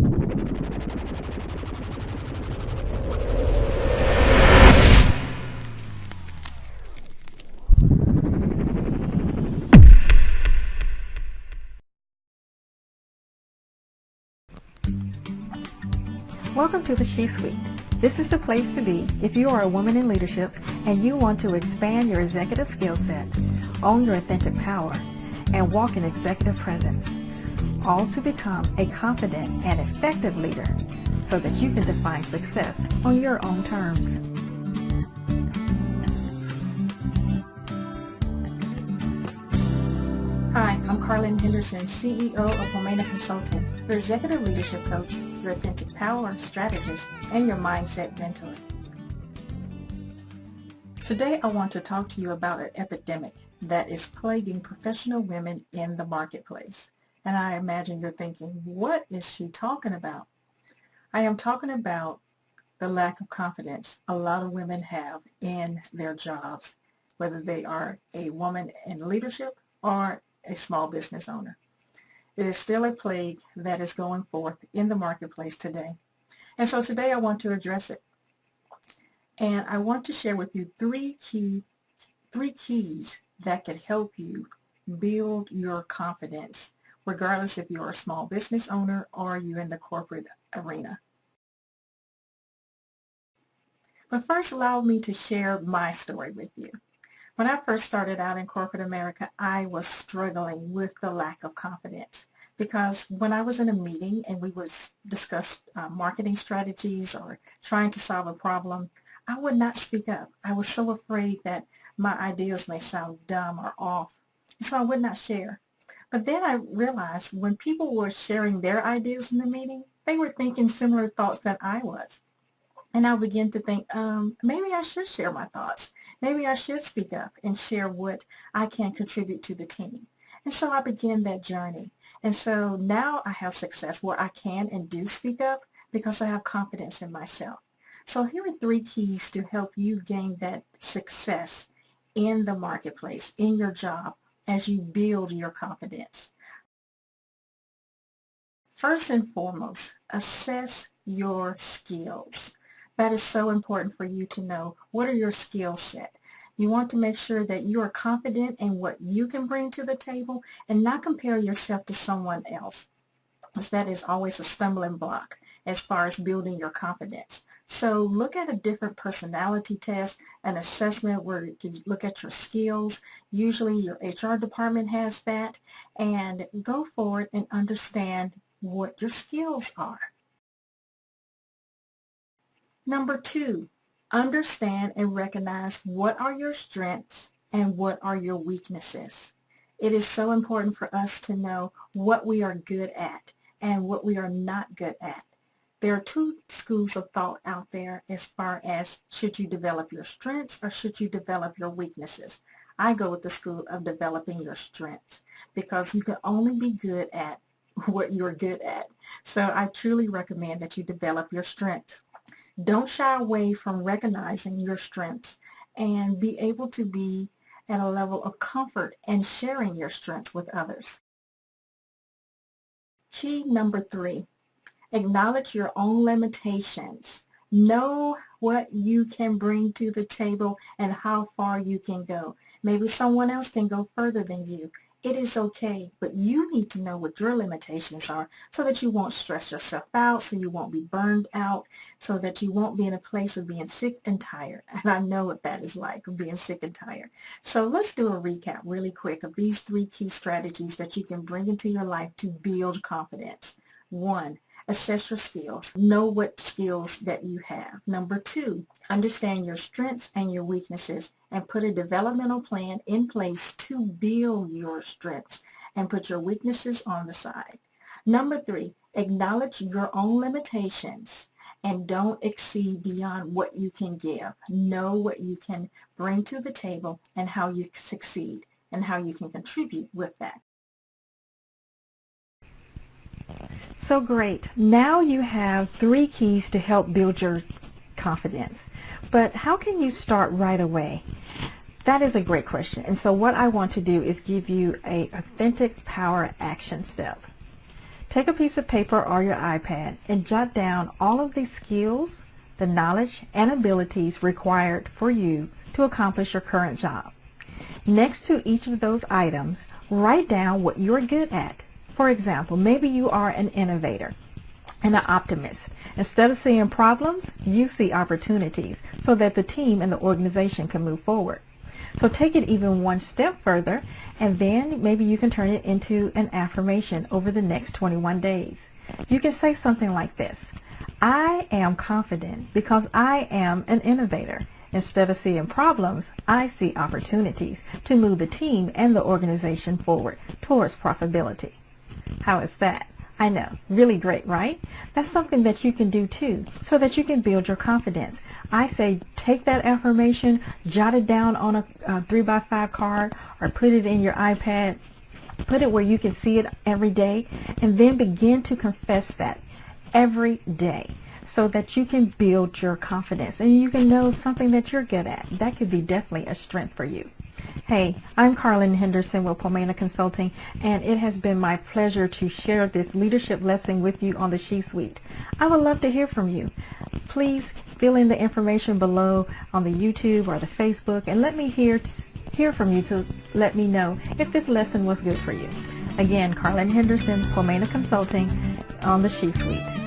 Welcome to the S.H.E Suite. This is the place to be if you are a woman in leadership and you want to expand your executive skill set, own your authentic power, and walk in executive presence, all to become a confident and effective leader so that you can define success on your own terms. Hi, I'm Karlyn Henderson, CEO of Poimena Consulting, your executive leadership coach, your Authentic P.O.W.E.R strategist, and your mindset mentor. Today I want to talk to you about an epidemic that is plaguing professional women in the marketplace. And I imagine you're thinking, what is she talking about? I am talking about the lack of confidence a lot of women have in their jobs, whether they are a woman in leadership or a small business owner. It is still a plague that is going forth in the marketplace today. And so today I want to address it. And I want to share with you three keys that could help you build your confidence, regardless if you're a small business owner or you're in the corporate arena. But first, allow me to share my story with you. When I first started out in corporate America, I was struggling with the lack of confidence because when I was in a meeting and we would discuss marketing strategies or trying to solve a problem, I would not speak up. I was so afraid that my ideas may sound dumb or off, so I would not share. But then I realized when people were sharing their ideas in the meeting, they were thinking similar thoughts that I was. And I began to think, maybe I should share my thoughts. Maybe I should speak up and share what I can contribute to the team. And so I began that journey. And so now I have success where I can and do speak up because I have confidence in myself. So here are three keys to help you gain that success in the marketplace, in your job, as you build your confidence. First and foremost, assess your skills. That is so important for you to know. What are your skill set? You want to make sure that you are confident in what you can bring to the table and not compare yourself to someone else, because that is always a stumbling block as far as building your confidence. So look at a different personality test, an assessment where you can look at your skills. Usually your HR department has that, and go forward and understand what your skills are. Number two, understand and recognize what are your strengths and what are your weaknesses. It is so important for us to know what we are good at and what we are not good at. There are two schools of thought out there as far as should you develop your strengths or should you develop your weaknesses. I go with the school of developing your strengths because you can only be good at what you're good at. So I truly recommend that you develop your strengths. Don't shy away from recognizing your strengths and be able to be at a level of comfort and sharing your strengths with others. Key number three, acknowledge your own limitations. Know what you can bring to the table and how far you can go. Maybe someone else can go further than you. It is okay, but you need to know what your limitations are so that you won't stress yourself out, so you won't be burned out, so that you won't be in a place of being sick and tired. And I know what that is like, being sick and tired. So let's do a recap really quick of these three key strategies that you can bring into your life to build confidence. One, assess your skills. Know what skills that you have. Number two, understand your strengths and your weaknesses and put a developmental plan in place to build your strengths and put your weaknesses on the side. Number three, acknowledge your own limitations and don't exceed beyond what you can give. Know what you can bring to the table and how you succeed and how you can contribute with that. So great. Now you have three keys to help build your confidence. But how can you start right away? That is a great question. And so what I want to do is give you an Authentic P.O.W.E.R action step. Take a piece of paper or your iPad and jot down all of the skills, the knowledge, and abilities required for you to accomplish your current job. Next to each of those items, write down what you're good at. For example, maybe you are an innovator and an optimist. Instead of seeing problems, you see opportunities so that the team and the organization can move forward. So take it even one step further, and then maybe you can turn it into an affirmation over the next 21 days. You can say something like this: I am confident because I am an innovator. Instead of seeing problems, I see opportunities to move the team and the organization forward towards profitability. How is that? I know, really great, right? That's something that you can do too, so that you can build your confidence. I say take that affirmation, jot it down on a 3x5 card, or put it in your iPad, put it where you can see it every day, and then begin to confess that every day so that you can build your confidence and you can know something that you're good at. That could be definitely a strength for you. Hey, I'm Karlyn Henderson with Poimena Consulting, and it has been my pleasure to share this leadership lesson with you on the S.H.E Suite. I would love to hear from you. Please fill in the information below on the YouTube or the Facebook, and let me hear from you to let me know if this lesson was good for you. Again, Karlyn Henderson, Poimena Consulting on the S.H.E Suite.